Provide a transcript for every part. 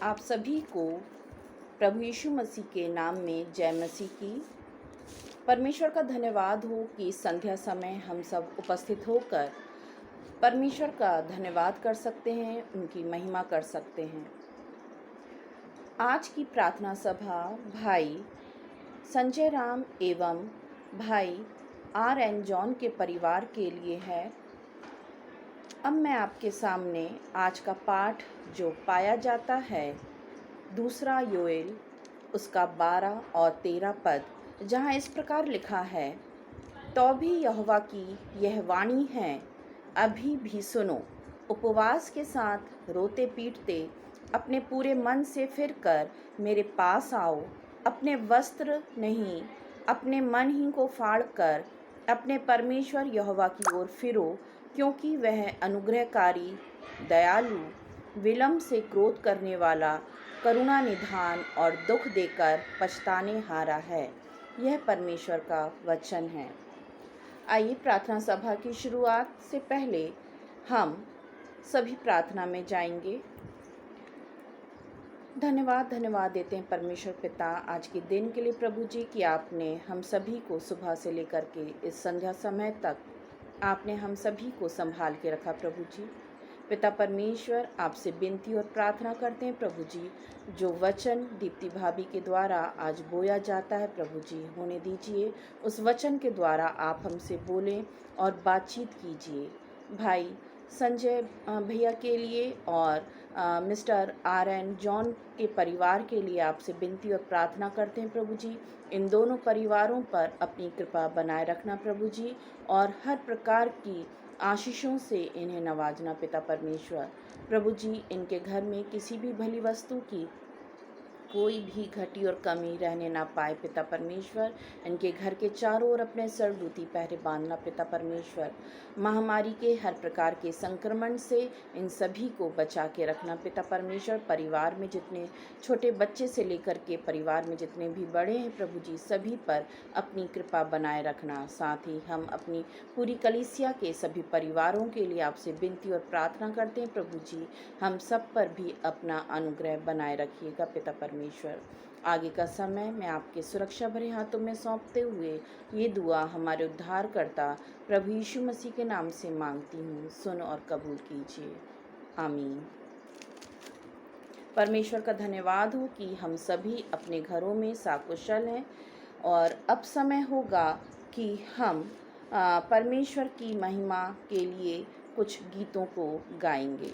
आप सभी को प्रभु यीशु मसीह के नाम में जय मसीह की। परमेश्वर का धन्यवाद हो कि संध्या समय हम सब उपस्थित होकर परमेश्वर का धन्यवाद कर सकते हैं, उनकी महिमा कर सकते हैं। आज की प्रार्थना सभा भाई संजय राम एवं भाई RN जॉन के परिवार के लिए है। अब मैं आपके सामने आज का पाठ जो पाया जाता है दूसरा योएल उसका 12 और 13 पद, जहाँ इस प्रकार लिखा है, तो भी यहोवा की यह वाणी है, अभी भी सुनो, उपवास के साथ रोते पीटते अपने पूरे मन से फिर कर मेरे पास आओ, अपने वस्त्र नहीं अपने मन ही को फाड़ कर अपने परमेश्वर यहोवा की ओर फिरो, क्योंकि वह अनुग्रहकारी, दयालु, विलंब से क्रोध करने वाला, करुणा निधान और दुख देकर पछताने हारा है। यह परमेश्वर का वचन है। आइए प्रार्थना सभा की शुरुआत से पहले हम सभी प्रार्थना में जाएंगे। धन्यवाद देते हैं परमेश्वर पिता आज के दिन के लिए प्रभु जी कि आपने हम सभी को सुबह से लेकर के इस संध्या समय तक आपने हम सभी को संभाल के रखा। प्रभु जी पिता परमेश्वर आपसे विनती और प्रार्थना करते हैं प्रभु जी, जो वचन दीप्ति भाभी के द्वारा आज बोया जाता है प्रभु जी, होने दीजिए। उस वचन के द्वारा आप हमसे बोलें और बातचीत कीजिए। भाई संजय भैया के लिए और मिस्टर RN जॉन के परिवार के लिए आपसे विनती और प्रार्थना करते हैं प्रभु जी, इन दोनों परिवारों पर अपनी कृपा बनाए रखना प्रभु जी, और हर प्रकार की आशीषों से इन्हें नवाजना पिता परमेश्वर। प्रभु जी इनके घर में किसी भी भली वस्तु की कोई भी घटी और कमी रहने ना पाए पिता परमेश्वर। इनके घर के चारों ओर अपने सर्वदूती पहरे बांधना पिता परमेश्वर। महामारी के हर प्रकार के संक्रमण से इन सभी को बचा के रखना पिता परमेश्वर। परिवार में जितने छोटे बच्चे से लेकर के परिवार में जितने भी बड़े हैं प्रभु जी, सभी पर अपनी कृपा बनाए रखना। साथ ही हम अपनी पूरी कलीसिया के सभी परिवारों के लिए आपसे विनती और प्रार्थना करते हैं प्रभु जी, हम सब पर भी अपना अनुग्रह बनाए रखिएगा पिता परमेश्वर। आगे का समय मैं आपके सुरक्षा भरे हाथों में सौंपते हुए ये दुआ हमारे उद्धारकर्ता प्रभु यीशु मसीह के नाम से मांगती हूँ, सुन और कबूल कीजिए, आमीन। परमेश्वर का धन्यवाद हो कि हम सभी अपने घरों में साकुशल हैं, और अब समय होगा कि हम परमेश्वर की महिमा के लिए कुछ गीतों को गाएंगे।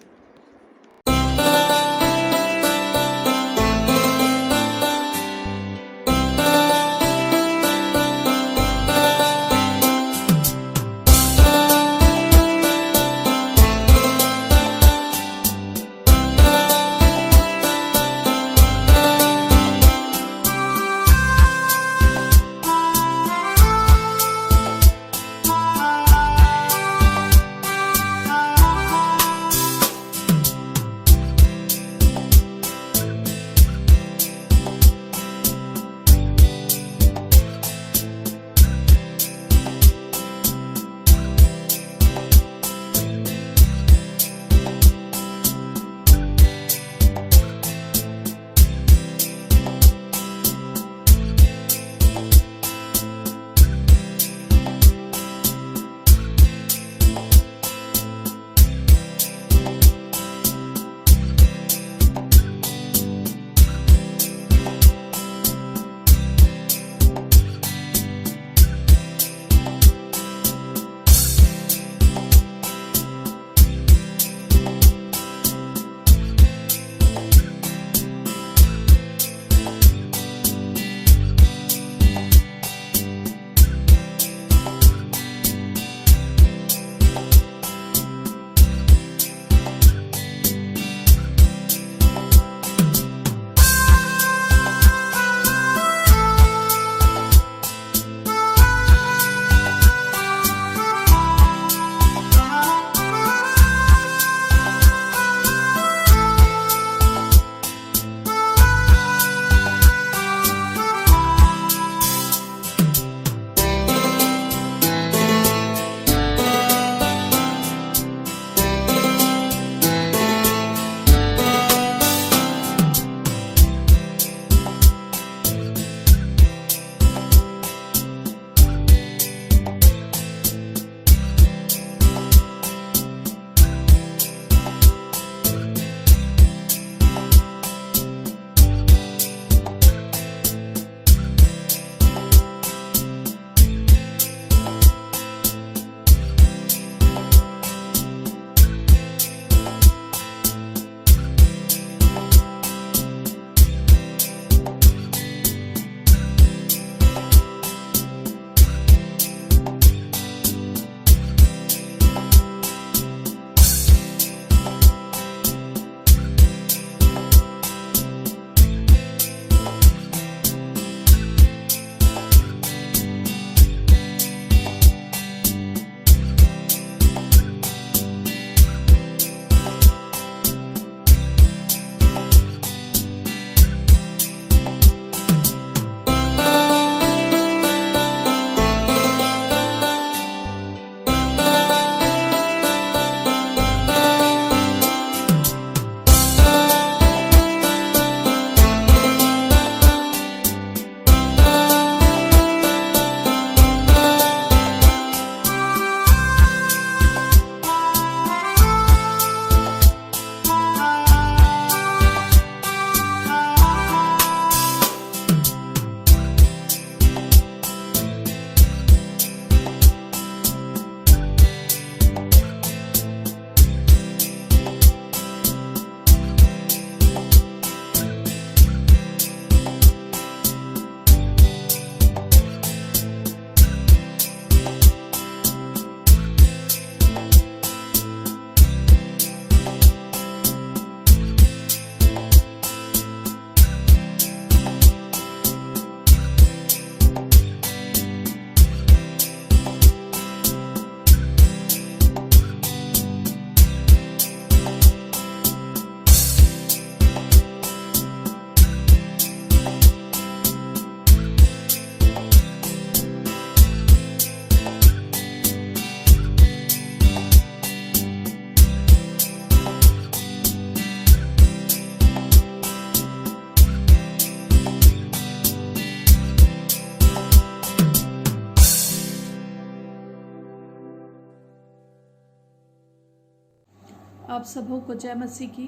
आप सबों को जय मसीह की।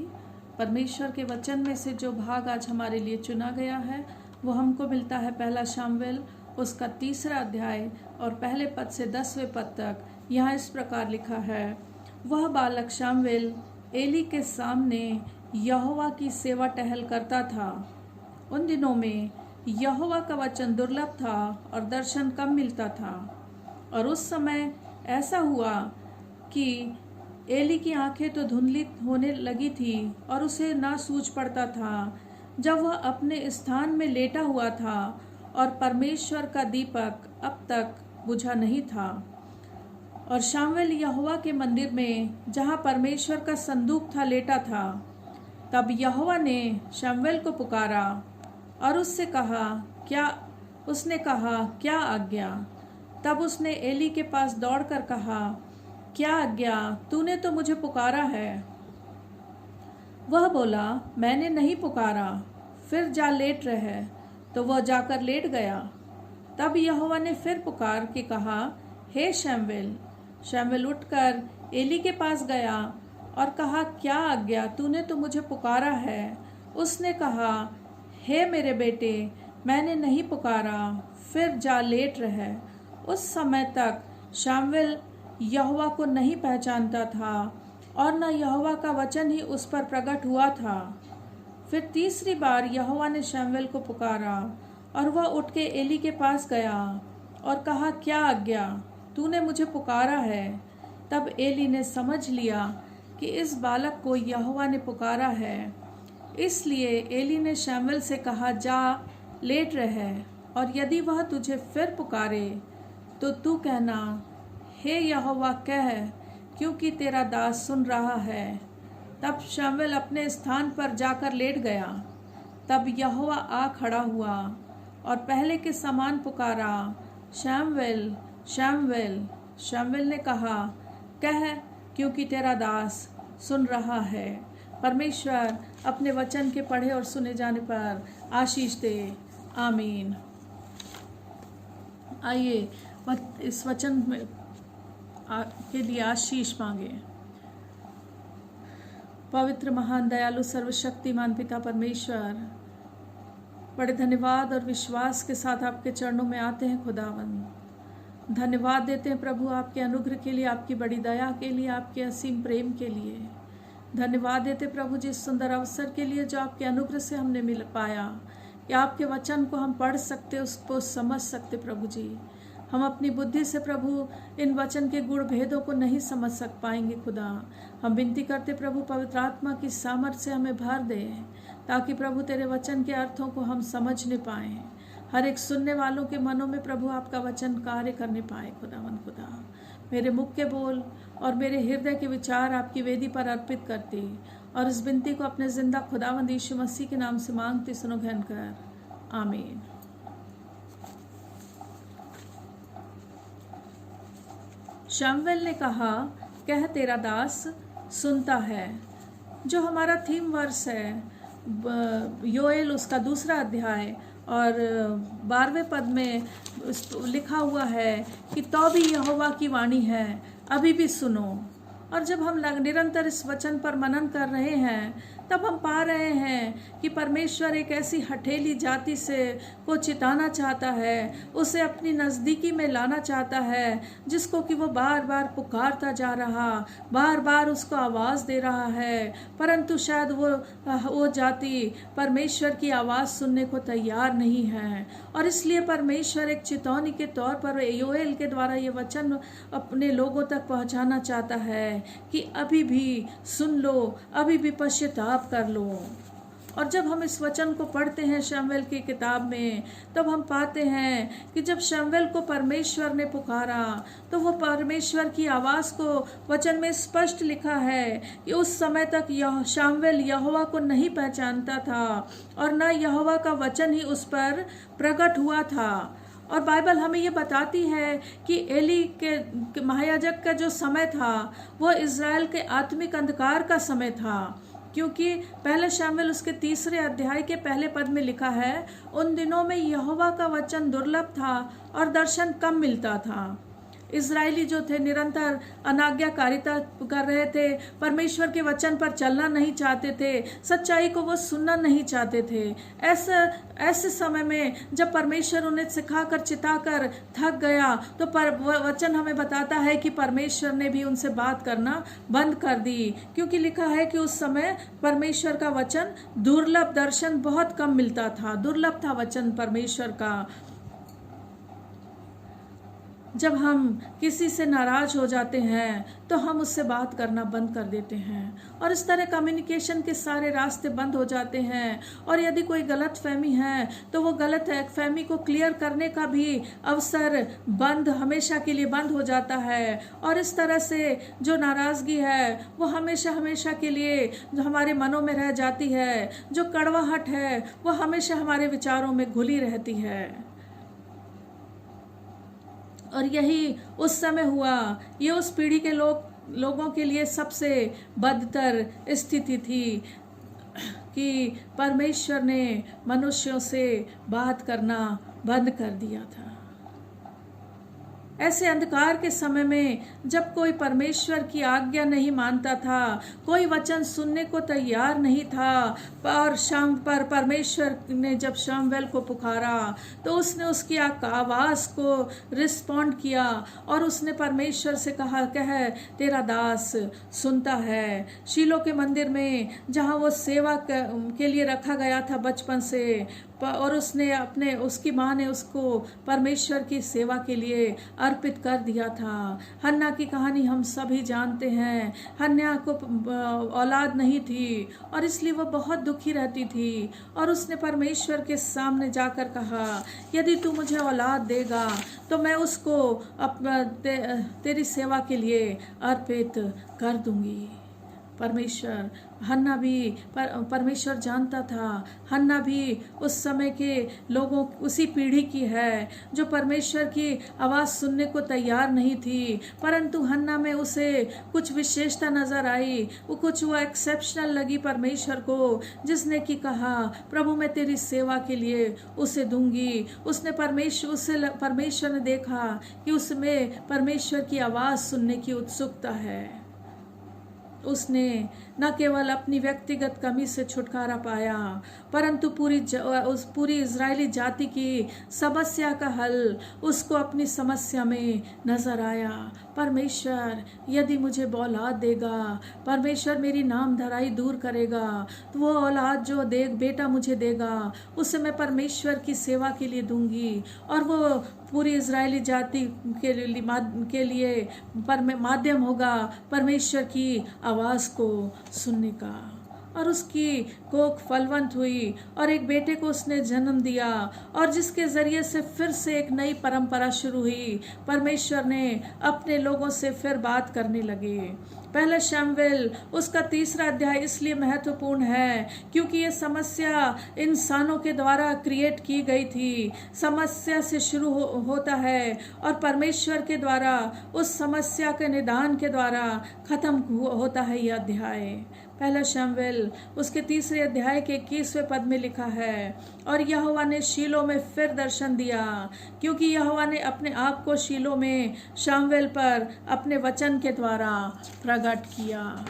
परमेश्वर के वचन में से जो भाग आज हमारे लिए चुना गया है वो हमको मिलता है पहला शामुएल उसका 3 अध्याय और पहले पद से 10वें पद तक। यहाँ इस प्रकार लिखा है, वह बालक शामुएल एली के सामने यहोवा की सेवा टहल करता था। उन दिनों में यहोवा का वचन दुर्लभ था और दर्शन कम मिलता था। और उस समय ऐसा हुआ कि एली की आंखें तो धुंधली होने लगी थी और उसे ना सूझ पड़ता था जब वह अपने स्थान में लेटा हुआ था और परमेश्वर का दीपक अब तक बुझा नहीं था। और शामुएल यहोवा के मंदिर में जहाँ परमेश्वर का संदूक था लेटा था। तब यहोवा ने शामुएल को पुकारा और उसने कहा क्या आज्ञा। तब उसने एली के पास दौड़कर कहा, क्या आज्ञा, तूने तो मुझे पुकारा है। वह बोला, मैंने नहीं पुकारा, फिर जा लेट रहे। तो वह जाकर लेट गया। तब यहोवा ने फिर पुकार के कहा, हे शामुएल। शामुएल उठकर एली के पास गया और कहा, क्या आज्ञा, तूने तो मुझे पुकारा है। उसने कहा, हे मेरे बेटे, मैंने नहीं पुकारा, फिर जा लेट रहे। उस समय तक शामुएल यहोवा को नहीं पहचानता था और न यहोवा का वचन ही उस पर प्रकट हुआ था। फिर तीसरी बार यहोवा ने शामुएल को पुकारा और वह उठ के एली के पास गया और कहा, क्या आज्ञा, तूने मुझे पुकारा है। तब एली ने समझ लिया कि इस बालक को यहोवा ने पुकारा है। इसलिए एली ने शामुएल से कहा, जा लेट रहे, और यदि वह तुझे फिर पुकारे तो तू कहना, हे यहोवा कह, क्योंकि तेरा दास सुन रहा है। तब शामुएल अपने स्थान पर जाकर लेट गया। तब यहोवा आ खड़ा हुआ और पहले के समान पुकारा, शामुएल, शामुएल। शामुएल ने कहा, कह, क्योंकि तेरा दास सुन रहा है। परमेश्वर अपने वचन के पढ़े और सुने जाने पर आशीष दे। आमीन। आइए इस वचन में के लिए आशीष मांगे। पवित्र, महान, दयालु, सर्वशक्तिमान पिता परमेश्वर, बड़े धन्यवाद और विश्वास के साथ आपके चरणों में आते हैं खुदावंद। धन्यवाद देते हैं प्रभु आपके अनुग्रह के लिए, आपकी बड़ी दया के लिए, आपके असीम प्रेम के लिए। धन्यवाद देते प्रभु जिस सुंदर अवसर के लिए जो आपके अनुग्रह से हमने मिल पाया कि आपके वचन को हम पढ़ सकते, उसको समझ सकते। प्रभु जी, हम अपनी बुद्धि से प्रभु इन वचन के गुण भेदों को नहीं समझ पाएंगे। खुदा, हम विनती करते प्रभु पवित्र आत्मा की सामर्थ्य से हमें भर दे, ताकि प्रभु तेरे वचन के अर्थों को हम समझने पाएं। हर एक सुनने वालों के मनों में प्रभु आपका वचन कार्य करने पाए। खुदा, मेरे मुख के बोल और मेरे हृदय के विचार आपकी वेदी पर अर्पित करती और इस विनती को अपने जिंदा खुदावंद यीशु मसीह के नाम से मांगती, सुनो घन कर। आमीन। शामुएल ने कहा, कह, तेरा दास सुनता है। जो हमारा थीम वर्स है योएल उसका 2 अध्याय और 12वें पद में लिखा हुआ है कि तो भी यहोवा की वाणी है, अभी भी सुनो। और जब हम निरंतर इस वचन पर मनन कर रहे हैं तब हम पा रहे हैं कि परमेश्वर एक ऐसी हठेली जाति से को चिताना चाहता है, उसे अपनी नज़दीकी में लाना चाहता है, जिसको कि वो बार बार पुकारता जा रहा, बार बार उसको आवाज़ दे रहा है, परंतु शायद वो जाति परमेश्वर की आवाज़ सुनने को तैयार नहीं है। और इसलिए परमेश्वर एक चेतावनी के तौर पर योएल के द्वारा ये वचन अपने लोगों तक पहुंचाना चाहता है कि अभी भी सुन लो, अभी भी पश्चाताप कर लो। और जब हम इस वचन को पढ़ते हैं शामुएल की किताब में, तब हम पाते हैं कि जब शामुएल को परमेश्वर ने पुकारा तो वो परमेश्वर की आवाज़ को वचन में स्पष्ट लिखा है कि उस समय तक शामुएल यहोवा को नहीं पहचानता था और न यहोवा का वचन ही उस पर प्रकट हुआ था। और बाइबल हमें ये बताती है कि एली के महायाजक का जो समय था वो इज़राइल के आत्मिक अंधकार का समय था, क्योंकि पहले शामुएल उसके 3 अध्याय के पहले पद में लिखा है, उन दिनों में यहोवा का वचन दुर्लभ था और दर्शन कम मिलता था। इजरायली जो थे निरंतर अनाज्ञाकारिता कर रहे थे, परमेश्वर के वचन पर चलना नहीं चाहते थे, सच्चाई को वो सुनना नहीं चाहते थे। ऐसे समय में जब परमेश्वर उन्हें सिखाकर चिताकर थक गया तो वचन हमें बताता है कि परमेश्वर ने भी उनसे बात करना बंद कर दी, क्योंकि लिखा है कि उस समय परमेश्वर का वचन दुर्लभ, दर्शन बहुत कम मिलता था, दुर्लभ था वचन परमेश्वर का। जब हम किसी से नाराज हो जाते हैं तो हम उससे बात करना बंद कर देते हैं और इस तरह कम्युनिकेशन के सारे रास्ते बंद हो जाते हैं। और यदि कोई गलत फहमी है तो वो गलत फहमी को क्लियर करने का भी अवसर हमेशा के लिए बंद हो जाता है। और इस तरह से जो नाराज़गी है वो हमेशा हमेशा के लिए जो हमारे मनों में रह जाती है, जो कड़वाहट है वो हमेशा हमारे विचारों में घुली रहती है। और यही उस समय हुआ, ये उस पीढ़ी के लोगों के लिए सबसे बदतर स्थिति थी कि परमेश्वर ने मनुष्यों से बात करना बंद कर दिया था। ऐसे अंधकार के समय में जब कोई परमेश्वर की आज्ञा नहीं मानता था, कोई वचन सुनने को तैयार नहीं था, पर परमेश्वर ने जब शमूएल को पुकारा तो उसने उसकी आवाज़ को रिस्पॉन्ड किया और उसने परमेश्वर से कहा, कह तेरा दास सुनता है। शीलो के मंदिर में जहाँ वो सेवा के लिए रखा गया था बचपन से, और उसकी माँ ने उसको परमेश्वर की सेवा के लिए अर्पित कर दिया था। हन्ना की कहानी हम सभी जानते हैं। हन्ना को औलाद नहीं थी और इसलिए वो बहुत दुखी रहती थी और उसने परमेश्वर के सामने जाकर कहा, यदि तू मुझे औलाद देगा तो मैं उसको तेरी सेवा के लिए अर्पित कर दूंगी। परमेश्वर जानता था हन्ना भी उस समय के लोगों, उसी पीढ़ी की है जो परमेश्वर की आवाज़ सुनने को तैयार नहीं थी, परंतु हन्ना में उसे कुछ विशेषता नजर आई, वो एक्सेप्शनल लगी परमेश्वर को, जिसने कि कहा प्रभु मैं तेरी सेवा के लिए उसे दूंगी। परमेश्वर ने देखा कि उसमें परमेश्वर की आवाज़ सुनने की उत्सुकता है। उसने न केवल अपनी व्यक्तिगत कमी से छुटकारा पाया, परंतु पूरी इजरायली जाति की समस्या का हल उसको अपनी समस्या में नजर आया। परमेश्वर यदि मुझे औलाद देगा, परमेश्वर मेरी नाम धराई दूर करेगा, तो वो औलाद जो बेटा मुझे देगा उसे मैं परमेश्वर की सेवा के लिए दूंगी और वो पूरी इजरायली जाति के लिए माध्यम होगा परमेश्वर की आवाज़ को सुनने का। और उसकी कोख फलवंत हुई और एक बेटे को उसने जन्म दिया और जिसके ज़रिए से फिर से एक नई परंपरा शुरू हुई। परमेश्वर ने अपने लोगों से फिर बात करने लगे। पहला शमूएल उसका 3 अध्याय इसलिए महत्वपूर्ण है क्योंकि ये समस्या इंसानों के द्वारा क्रिएट की गई थी। समस्या से शुरू होता है और परमेश्वर के द्वारा उस समस्या के निदान के द्वारा खत्म होता है यह अध्याय। पहला शमूएल उसके 3 अध्याय के 21वें पद में लिखा है, और यहोवा ने शीलो में फिर दर्शन दिया, क्योंकि यहोवा ने अपने आप को शीलो में शमूएल पर अपने वचन के द्वारा प्रकट किया।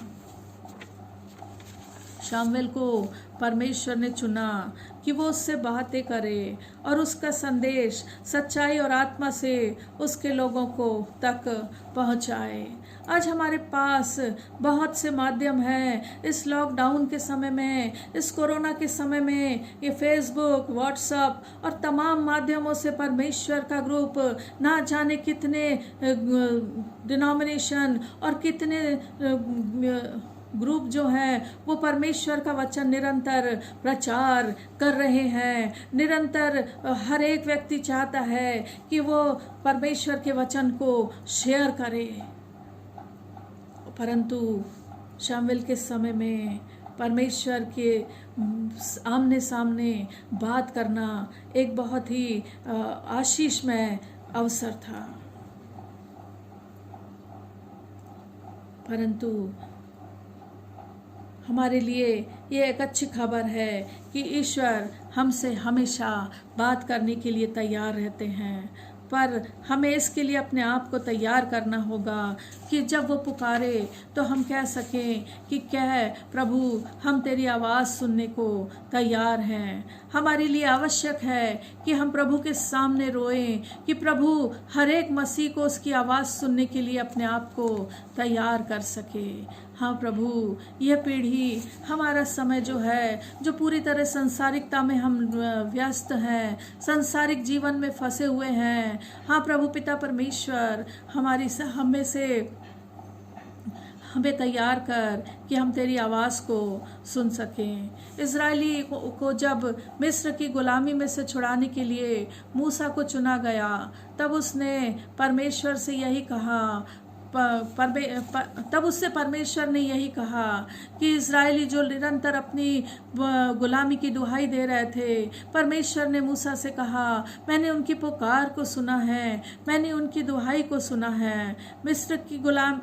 शमूएल को परमेश्वर ने चुना कि वो उससे बातें करे और उसका संदेश सच्चाई और आत्मा से उसके लोगों को तक पहुंचाए। आज हमारे पास बहुत से माध्यम हैं। इस लॉकडाउन के समय में, इस कोरोना के समय में, ये फेसबुक, व्हाट्सएप और तमाम माध्यमों से परमेश्वर का ग्रुप ना जाने कितने डिनोमिनेशन और कितने ग्रुप जो हैं वो परमेश्वर का वचन निरंतर प्रचार कर रहे हैं। निरंतर हर एक व्यक्ति चाहता है कि वो परमेश्वर के वचन को शेयर करे, परंतु शमूएल के समय में परमेश्वर के आमने सामने बात करना एक बहुत ही आशीषमय अवसर था। परंतु हमारे लिए ये एक अच्छी खबर है कि ईश्वर हमसे हमेशा बात करने के लिए तैयार रहते हैं। पर हमें इसके लिए अपने आप को तैयार करना होगा कि जब वो पुकारे तो हम कह सकें कि कह प्रभु, हम तेरी आवाज़ सुनने को तैयार हैं। हमारे लिए आवश्यक है कि हम प्रभु के सामने रोएं कि प्रभु हर एक मसीह को उसकी आवाज़ सुनने के लिए अपने आप को तैयार कर सके। हाँ प्रभु, यह पीढ़ी, हमारा समय जो है, जो पूरी तरह संसारिकता में हम व्यस्त हैं, संसारिक जीवन में फंसे हुए हैं, हाँ प्रभु पिता परमेश्वर, हमें तैयार कर कि हम तेरी आवाज़ को सुन सकें। इज़राइली को जब मिस्र की गुलामी में से छुड़ाने के लिए मूसा को चुना गया, तब उसने परमेश्वर से यही कहा, तब उससे परमेश्वर ने यही कहा कि इज़राइली जो निरंतर अपनी गुलामी की दुहाई दे रहे थे, परमेश्वर ने मूसा से कहा, मैंने उनकी पुकार को सुना है, मैंने उनकी दुहाई को सुना है। मिस्र की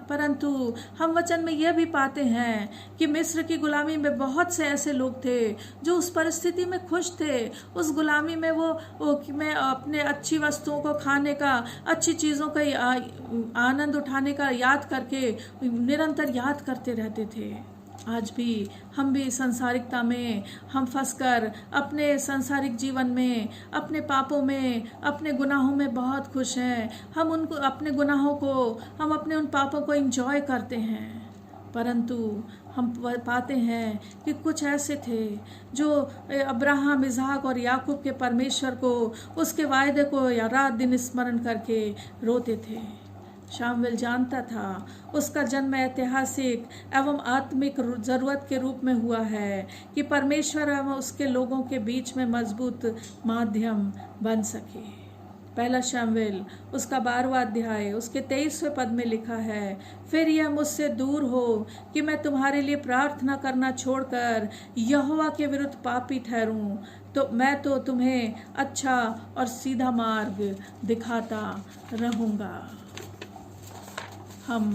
परंतु हम वचन में यह भी पाते हैं कि मिस्र की गुलामी में बहुत से ऐसे लोग थे जो उस परिस्थिति में खुश थे, उस गुलामी में वो मैं अपने अच्छी वस्तुओं को खाने का, अच्छी चीज़ों का आनंद उठाने का याद करके निरंतर याद करते रहते थे। आज भी हम भी सांसारिकता में हम फंसकर अपने सांसारिक जीवन में, अपने पापों में, अपने गुनाहों में बहुत खुश हैं। हम उनको, अपने गुनाहों को, हम अपने उन पापों को एंजॉय करते हैं, परंतु हम पाते हैं कि कुछ ऐसे थे जो अब्राहम, इसहाक और याकूब के परमेश्वर को, उसके वायदे को या रात दिन स्मरण करके रोते थे। शामुएल जानता था उसका जन्म ऐतिहासिक एवं आत्मिक ज़रूरत के रूप में हुआ है कि परमेश्वर एवं उसके लोगों के बीच में मजबूत माध्यम बन सके। पहला शामुएल उसका 12वां अध्याय उसके 23वें पद में लिखा है, फिर यह मुझसे दूर हो कि मैं तुम्हारे लिए प्रार्थना करना छोड़कर यहोवा के विरुद्ध पापी ठहरूं, तो मैं तो तुम्हें अच्छा और सीधा मार्ग दिखाता रहूँगा। हम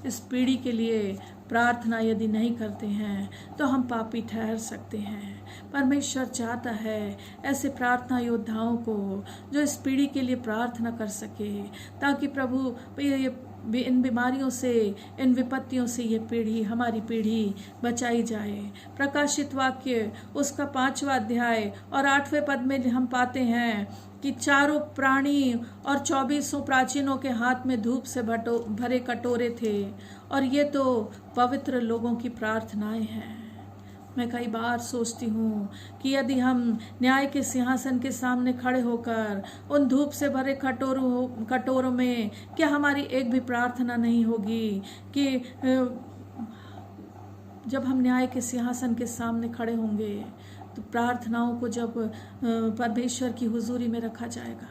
इस पीढ़ी के लिए प्रार्थना यदि नहीं करते हैं तो हम पापी ठहर सकते हैं। परमेश्वर चाहता है ऐसे प्रार्थना योद्धाओं को जो इस पीढ़ी के लिए प्रार्थना कर सके, ताकि प्रभु इन बीमारियों से, इन विपत्तियों से ये पीढ़ी, हमारी पीढ़ी बचाई जाए। प्रकाशित वाक्य उसका 5वां अध्याय और 8वें पद में हम पाते हैं कि चारों प्राणी और 24 प्राचीनों के हाथ में धूप से भरे कटोरे थे, और ये तो पवित्र लोगों की प्रार्थनाएं हैं। मैं कई बार सोचती हूँ कि यदि हम न्याय के सिंहासन के सामने खड़े होकर उन धूप से भरे कटोरों में क्या हमारी एक भी प्रार्थना नहीं होगी कि जब हम न्याय के सिंहासन के सामने खड़े होंगे तो प्रार्थनाओं को जब परमेश्वर की हुजूरी में रखा जाएगा,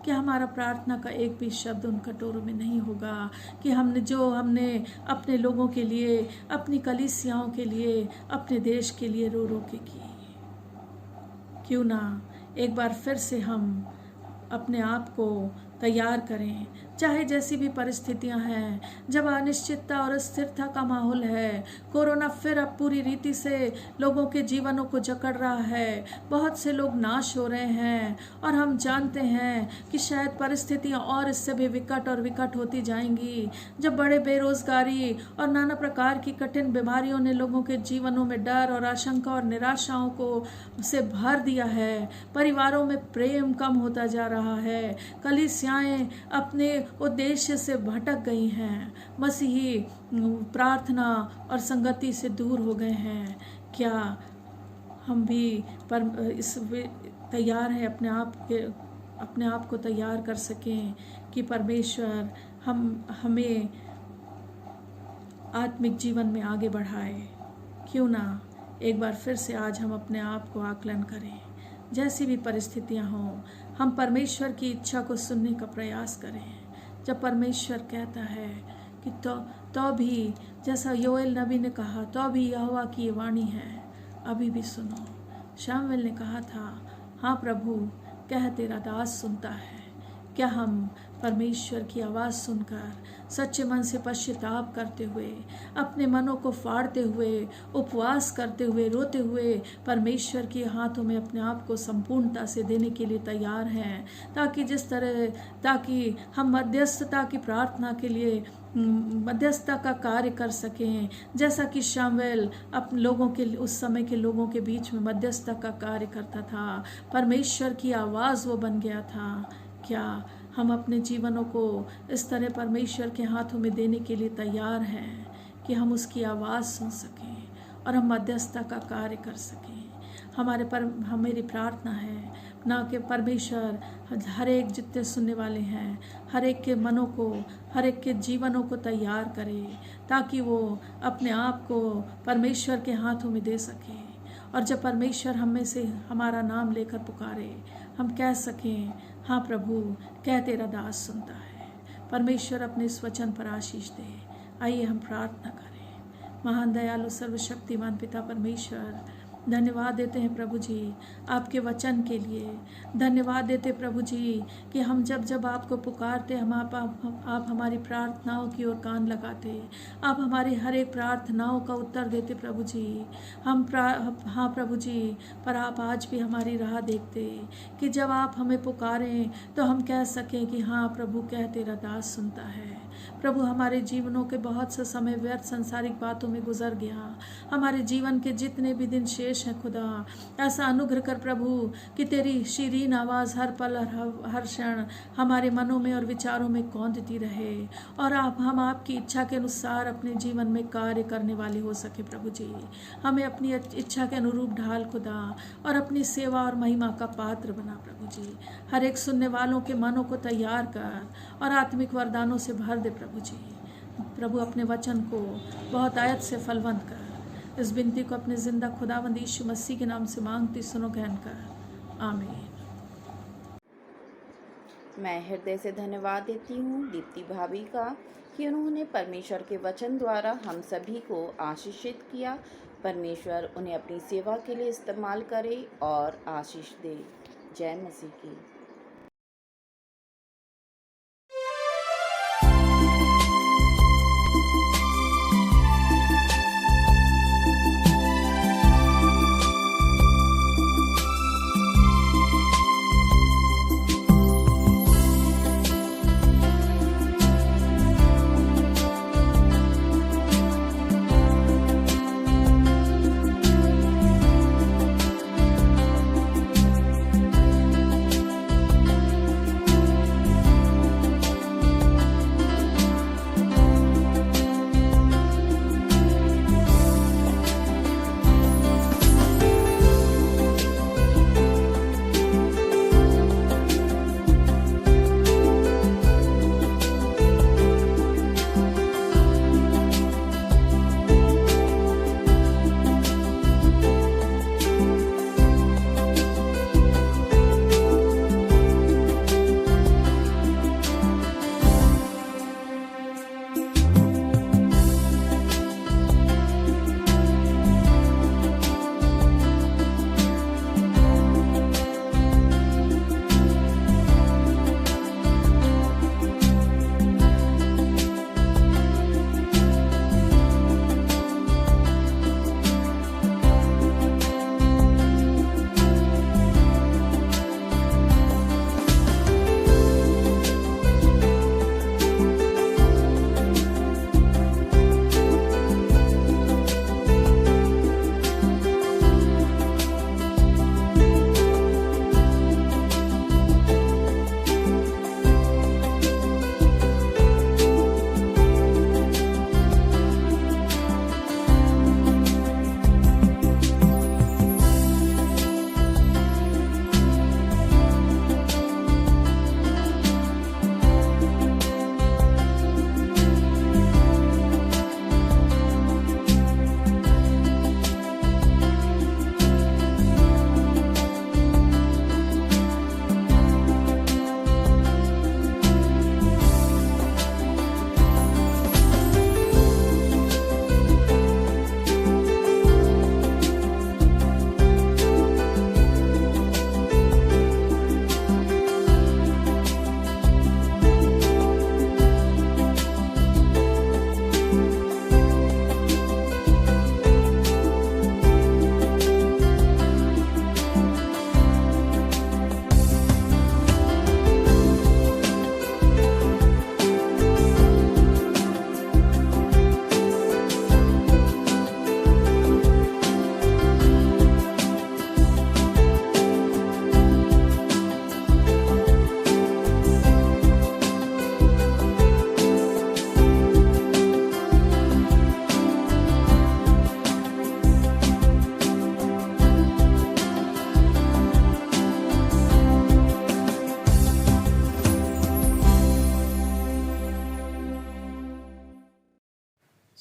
कि हमारा प्रार्थना का एक भी शब्द उन कटोरों में नहीं होगा कि हमने अपने लोगों के लिए, अपनी कलीसियाओं के लिए, अपने देश के लिए रो रो के की। क्यों ना एक बार फिर से हम अपने आप को तैयार करें, चाहे जैसी भी परिस्थितियां हैं, जब अनिश्चितता और अस्थिरता का माहौल है, कोरोना फिर अब पूरी रीति से लोगों के जीवनों को जकड़ रहा है, बहुत से लोग नाश हो रहे हैं, और हम जानते हैं कि शायद परिस्थितियां और इससे भी विकट और विकट होती जाएंगी, जब बड़े बेरोजगारी और नाना प्रकार की कठिन बीमारियों ने लोगों के जीवनों में डर और आशंका और निराशाओं को से भर दिया है। परिवारों में प्रेम कम होता जा रहा है, कलीसियाएं अपने उद्देश्य से भटक गई हैं, मसीही प्रार्थना और संगति से दूर हो गए हैं। क्या हम भी तैयार हैं अपने आप को तैयार कर सकें कि परमेश्वर हमें आत्मिक जीवन में आगे बढ़ाए? क्यों ना एक बार फिर से आज हम अपने आप को आकलन करें, जैसी भी परिस्थितियां हों, हम परमेश्वर की इच्छा को सुनने का प्रयास करें। जब परमेश्वर कहता है कि तो भी, जैसा योएल नबी ने कहा, तो भी यहोवा की ये वाणी है, अभी भी सुनो। शामुएल ने कहा था, हाँ प्रभु, कह तेरा दास सुनता है। क्या हम परमेश्वर की आवाज़ सुनकर सच्चे मन से पश्चाताप करते हुए, अपने मनों को फाड़ते हुए, उपवास करते हुए, रोते हुए परमेश्वर के हाथों में अपने आप को संपूर्णता से देने के लिए तैयार हैं, ताकि हम मध्यस्थता की प्रार्थना के लिए मध्यस्थता का कार्य कर सकें, जैसा कि शामुएल अपने लोगों के उस समय के लोगों के बीच में मध्यस्थता का कार्य करता था। परमेश्वर की आवाज़ वो बन गया था। क्या हम अपने जीवनों को इस तरह परमेश्वर के हाथों में देने के लिए तैयार हैं कि हम उसकी आवाज़ सुन सकें और हम मध्यस्थता का कार्य कर सकें? हमारी प्रार्थना है ना कि परमेश्वर हर एक जितने सुनने वाले हैं, हर एक के मनों को, हर एक के जीवनों को तैयार करे, ताकि वो अपने आप को परमेश्वर के हाथों में दे सके। और जब परमेश्वर हम में से हमारा नाम लेकर पुकारे, हम कह सकें, हाँ प्रभु, क्या तेरा दास सुनता है। परमेश्वर अपने इस वचन पर आशीष दे। आइए हम प्रार्थना करें। महान दयालु सर्वशक्तिमान पिता परमेश्वर, धन्यवाद देते हैं प्रभु जी आपके वचन के लिए। धन्यवाद देते प्रभु जी कि हम जब आपको पुकारते, आप हमारी प्रार्थनाओं की ओर कान लगाते, आप हमारी हर एक प्रार्थनाओं का उत्तर देते प्रभु जी। हाँ प्रभु जी, पर आप आज भी हमारी राह देखते कि जब आप हमें पुकारें तो हम कह सकें कि हाँ प्रभु, कह तेरा दास सुनता है। प्रभु, हमारे जीवनों के बहुत से समय व्यर्थ संसारिक बातों में गुजर गया। हमारे जीवन के जितने भी दिन शेष हैं खुदा, ऐसा अनुग्रह कर प्रभु कि तेरी शीरीन आवाज़ हर पल हर क्षण हमारे मनों में और विचारों में कौंधती रहे, और हम आपकी इच्छा के अनुसार अपने जीवन में कार्य करने वाले हो सके। प्रभु जी, हमें अपनी इच्छा के अनुरूप ढाल खुदा, और अपनी सेवा और महिमा का पात्र बना प्रभु जी। हर एक सुनने वालों के मनों को तैयार कर और आत्मिक वरदानों से भर दे प्रभु जी। प्रभु, अपने वचन को बहुत आयत से फलवंत कर। इस विनती को अपने जिंदा खुदावंद यीशु मसीह के नाम से मांगती सुनो कहकर, आमीन। मैं हृदय से धन्यवाद देती हूँ दीप्ति भाभी का कि उन्होंने परमेश्वर के वचन द्वारा हम सभी को आशीषित किया। परमेश्वर उन्हें अपनी सेवा के लिए इस्तेमाल करे और आशीष दे। जय मसीह की।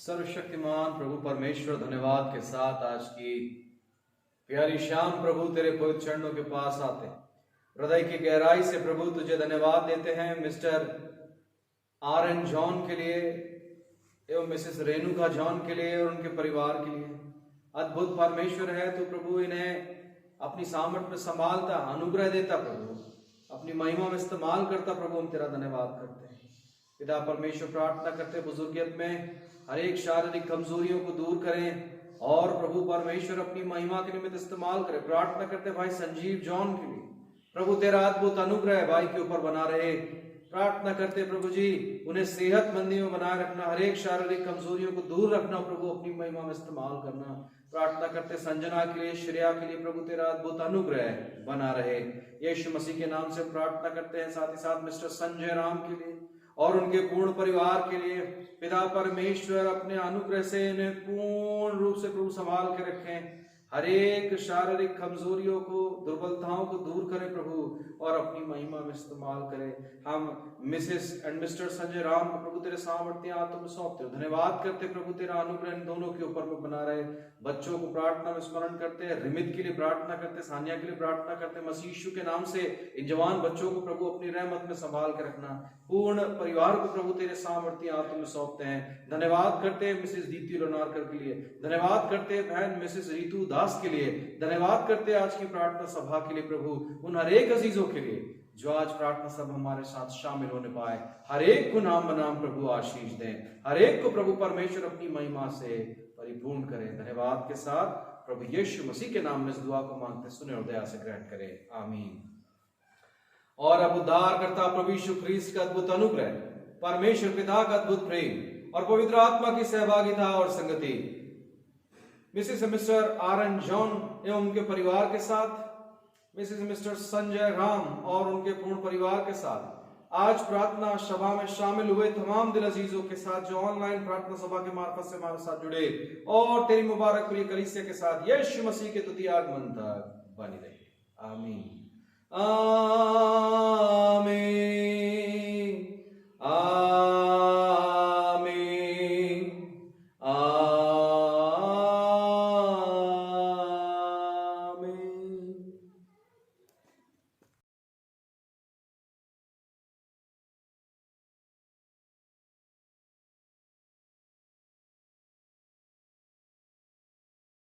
सर्वशक्तिमान प्रभु परमेश्वर, धन्यवाद के साथ आज की प्यारी शाम प्रभु तेरे पवित्र चरणों के पास आते हैं। हृदय की गहराई से प्रभु तुझे धन्यवाद देते हैं मिस्टर RN जॉन के लिए एवं मिसेस रेणुका जॉन के लिए और उनके परिवार के लिए। अद्भुत परमेश्वर है तू प्रभु, इन्हें अपनी सामर्थ में संभालता, अनुग्रह देता प्रभु, अपनी महिमा में इस्तेमाल करता प्रभु। हम तेरा धन्यवाद करते हैं पिता परमेश्वर। प्रार्थना करते बुजुर्गियत में हर एक शारीरिक कमजोरियों को दूर करें और प्रभु परमेश्वर अपनी महिमा के निमित्त इस्तेमाल करें। प्रार्थना करते भाई संजीव जॉन के लिए प्रभु, तेरा अद्भुत अनुग्रह भाई के ऊपर बना रहे। प्रार्थना करते प्रभु जी, उन्हें सेहतमंदी में बनाए रखना, हर एक शारीरिक कमजोरियों को दूर रखना प्रभु, अपनी महिमा में इस्तेमाल करना। प्रार्थना करते संजना के लिए, श्रेया के लिए प्रभु, तेरा अद्भुत अनुग्रह बना रहे। यीशु मसीह के नाम से प्रार्थना करते हैं। साथ ही साथ मिस्टर संजय राम के लिए और उनके पूर्ण परिवार के लिए पिता परमेश्वर अपने अनुग्रह से इन्हें पूर्ण रूप से प्रभु संभाल के रखें। हर एक शारीरिक कमजोरियों को, दुर्बलताओं को दूर करें प्रभु और अपनी महिमा में इस्तेमाल करें। हम Mrs and mister Sanjay Ram को प्रभु तेरे सामर्थ्य हाथों में सौंपते हो। धन्यवाद करते प्रभु, तेरा अनुग्रह इन दोनों के ऊपर में बना रहे। बच्चों को प्रार्थना में स्मरण करते हैं, रिमित के लिए प्रार्थना करते, सानिया के लिए प्रार्थना करते। मसीह यीशु के नाम से इन जवान बच्चों को प्रभु अपनी रहमत में संभाल के रखना। पूर्ण परिवार को प्रभु तेरे सामर्थ्य हाथों में सौंपते हैं। धन्यवाद करते हैं मिसेस दीप्ति लोनारकर के लिए, धन्यवाद करते हैं बहन मिसेस रीतू दास के लिए, धन्यवाद करते हैं आज की प्रार्थना सभा के लिए प्रभु, उन हर एक अजीजों के लिए जो आज प्रार्थना सभा हमारे साथ शामिल होने पाए। हर एक को नाम बनाम प्रभु आशीष दें, हर एक को प्रभु परमेश्वर अपनी महिमा से परिपूर्ण करें। धन्यवाद के साथ प्रभु यीशु मसीह के नाम में इस दुआ को मांगते सुने और दया से ग्रहण करें, आमीन। और अब उद्धार करता प्रभु यीशु ख्रीस्त का अद्भुत अनुग्रह, परमेश्वर पिता का अद्भुत प्रेम और पवित्र आत्मा की सहभागिता और संगति मिसेस मिस्टर RN जॉन एवं उनके परिवार के साथ, मिसेस मिस्टर संजय राम और उनके पूर्ण परिवार के साथ, आज प्रार्थना सभा में शामिल हुए तमाम दिल अजीजों के साथ जो ऑनलाइन प्रार्थना सभा के मार्फत से हमारे साथ जुड़े और तेरी मुबारक प्रिय कलीसिया के साथ यीशु मसीह के तुति आगमन तक बनी रहे, आमीन आमीन।